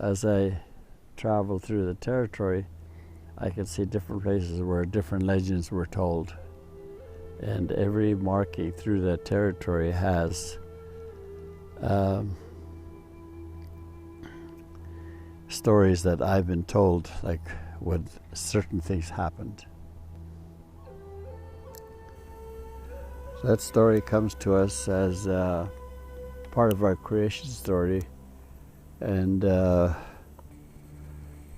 as I traveled through the territory, I could see different places where different legends were told. And every marking through that territory has stories that I've been told, like when certain things happened. That story comes to us as part of our creation story, and from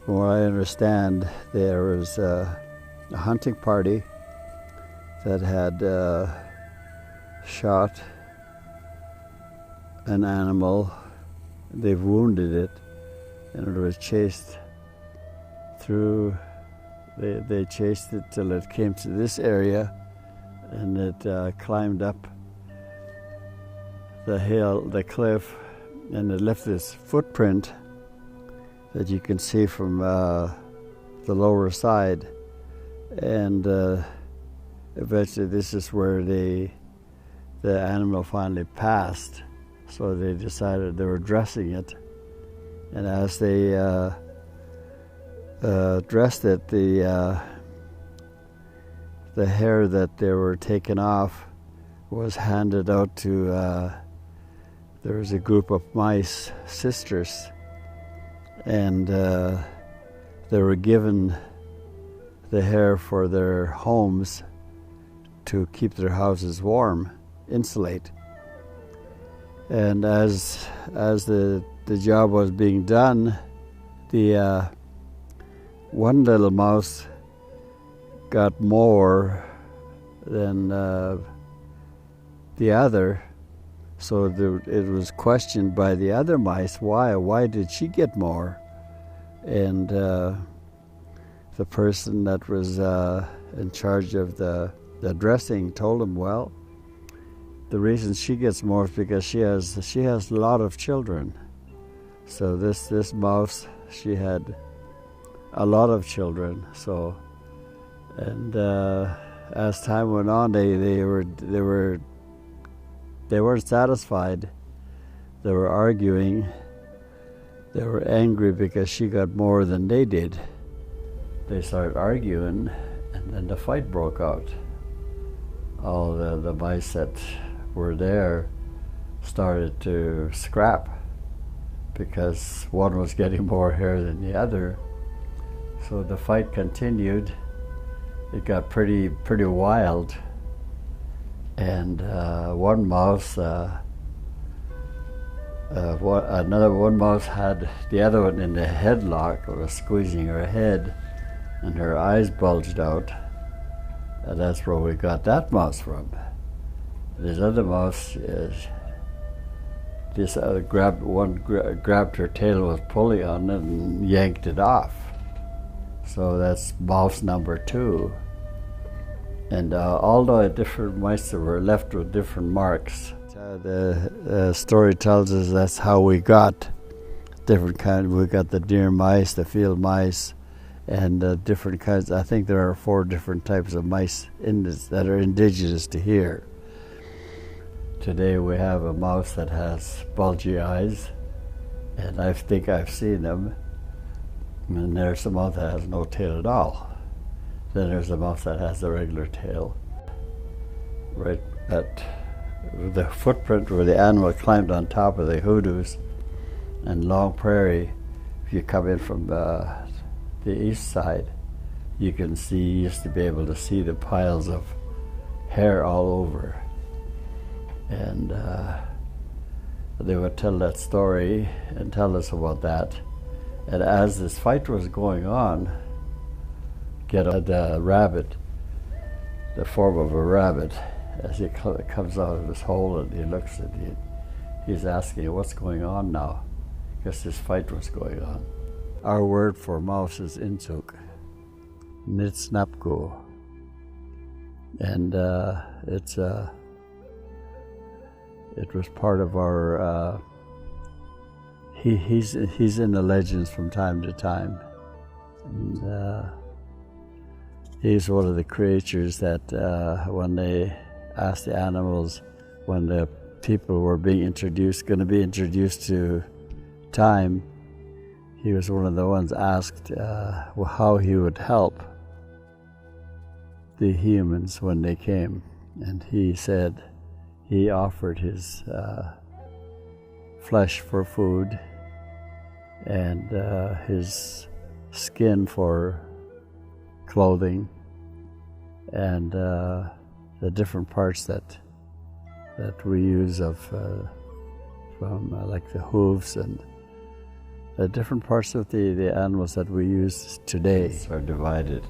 what I understand, there was a hunting party that had shot an animal. They've wounded it, and it was chased through. They chased it till it came to this area, and it climbed up the hill, the cliff, and it left this footprint that you can see from the lower side. And eventually this is where the animal finally passed. So they decided they were dressing it. And as they dressed it, the hair that they were taking off was handed out to, there was a group of mice, sisters, and they were given the hair for their homes to keep their houses warm, insulate. And as the job was being done, the one little mouse got more than the other, so it was questioned by the other mice, why did she get more? And the person that was in charge of the dressing told him, well, the reason she gets more is because she has a lot of children. So this mouse, she had a lot of children. So, and as time went on, they weren't satisfied. They were arguing. They were angry because she got more than they did. They started arguing, and then the fight broke out. All the mice that were there started to scrap because one was getting more hair than the other. So the fight continued. It got pretty wild, and one mouse, one mouse had the other one in the headlock, or was squeezing her head, and her eyes bulged out. And that's where we got that mouse from. This other mouse, grabbed her tail, was pulling on it, and yanked it off. So that's mouse number 2. And all the different mice that were left with different marks. The story tells us that's how we got different kinds. We got the deer mice, the field mice, and different kinds. I think there are 4 different types of mice that are indigenous to here. Today we have a mouse that has bulgy eyes, and I think I've seen them. And there's a mouse that has no tail at all. Then there's a mouse that has a regular tail. Right at the footprint where the animal climbed on top of the hoodoos and Long Prairie, if you come in from the east side, you used to be able to see the piles of hair all over. And they would tell that story and tell us about that. And as this fight was going on, the rabbit, the form of a rabbit, as he comes out of his hole and he looks at you, he's asking, what's going on now? Because this fight was going on. Our word for mouse is insuk, nitsnapko. And it was part of our, he's in the legends from time to time. And, he's one of the creatures that when they asked the animals, when the people were being introduced, going to be introduced to time, he was one of the ones asked how he would help the humans when they came, and he said he offered his flesh for food and his skin for clothing, and the different parts that we use from like the hooves and the different parts of the animals that we use today are divided.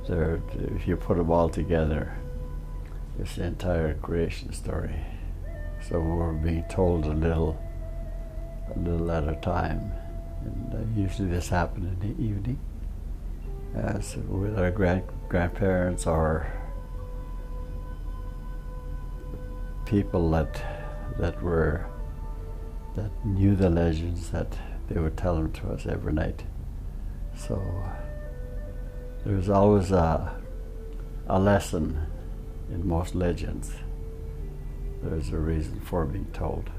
If you put them all together, it's the entire creation story. So we're being told a little at a time, and usually this happened in the evening, so with our grandparents or people that knew the legends, that they would tell them to us every night. So there's always a lesson in most legends. There's a reason for being told.